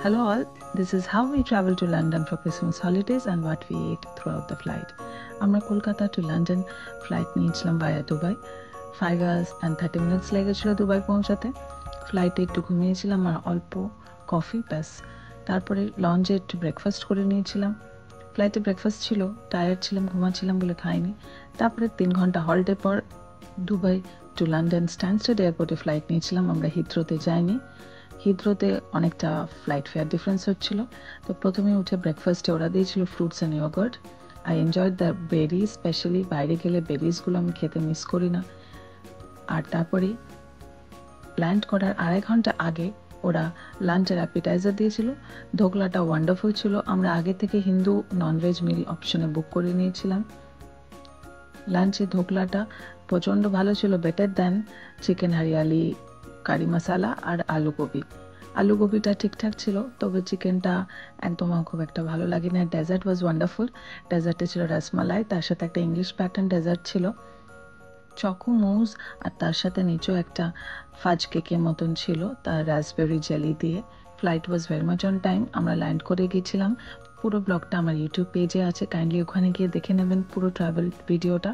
Hello all, this is how we travel to London for Christmas holidays and what we ate throughout the flight. আমরা Kolkata to London flight নিয়েছিলাম via Dubai. 5 hours and 30 minutes লেগেছিল Dubai পৌঁছাতে। ফ্লাইটে একটু ঘুমিয়েছিলাম আর অল্প coffee ব্যাস। তারপরে লঞ্চে একটু ব্রেকফাস্ট করে নিয়েছিলাম। ফ্লাইটে ব্রেকফাস্ট ছিল, টায়ার্ড ছিলাম, ঘুমাচ্ছিলাম বলে খাইনি। তারপরে 3 ঘন্টা হলিডে পর দুবাই টু লন্ডন স্ট্যানস্টেড এয়ারপোর্টে ফ্লাইট নিয়েছিলাম। আমরা হিথ্রোতে যাইনি। হিথ্রোতে অনেকটা ফ্লাইট ফেয়ার ডিফারেন্স হচ্ছিল। তো প্রথমে উঠে ব্রেকফাস্টে ওরা দিয়েছিল fruits and yogurt. I enjoyed the berry, specially বাইরে গেলে বেরিজগুলো আমি খেতে মিস করি না। আর তারপরে ল্যান্ড করার 2.5 ঘন্টা আগে ওরা লাঞ্চের অ্যাপিটাইজার দিয়েছিল। ধোকলাটা ওয়ান্ডারফুল ছিল। আমরা আগে থেকে হিন্দু ননভেজ মিল অপশনে বুক করে নিয়েছিলাম। লাঞ্চে ধোকলাটা প্রচণ্ড ভালো ছিল, বেটার দ্যান চিকেন হরিয়ালি কারি মশালা আর আলু গোবি। আলু গোবিটা ঠিকঠাক ছিল, তবে চিকেনটা একদম আমার খুব একটা ভালো লাগে না। ডেজার্ট ওয়াজ ওয়ান্ডারফুল। ডেজার্টে ছিল রসমালাই, তার সাথে একটা ইংলিশ প্যাটার্ন ডেজার্ট ছিল, চকো মুজ, আর তার সাথে নিচেও একটা ফাজ কেকের মতন ছিল, তার রাসবেরি জেলি দিয়ে। Flight was very much on time. আমরা ল্যান্ড করে গিয়েছিলাম। পুরো ব্লগটা আমার ইউটিউব পেজে আছে, কাইন্ডলি ওখানে গিয়ে দেখে নেবেন পুরো ট্রাভেল ভিডিওটা।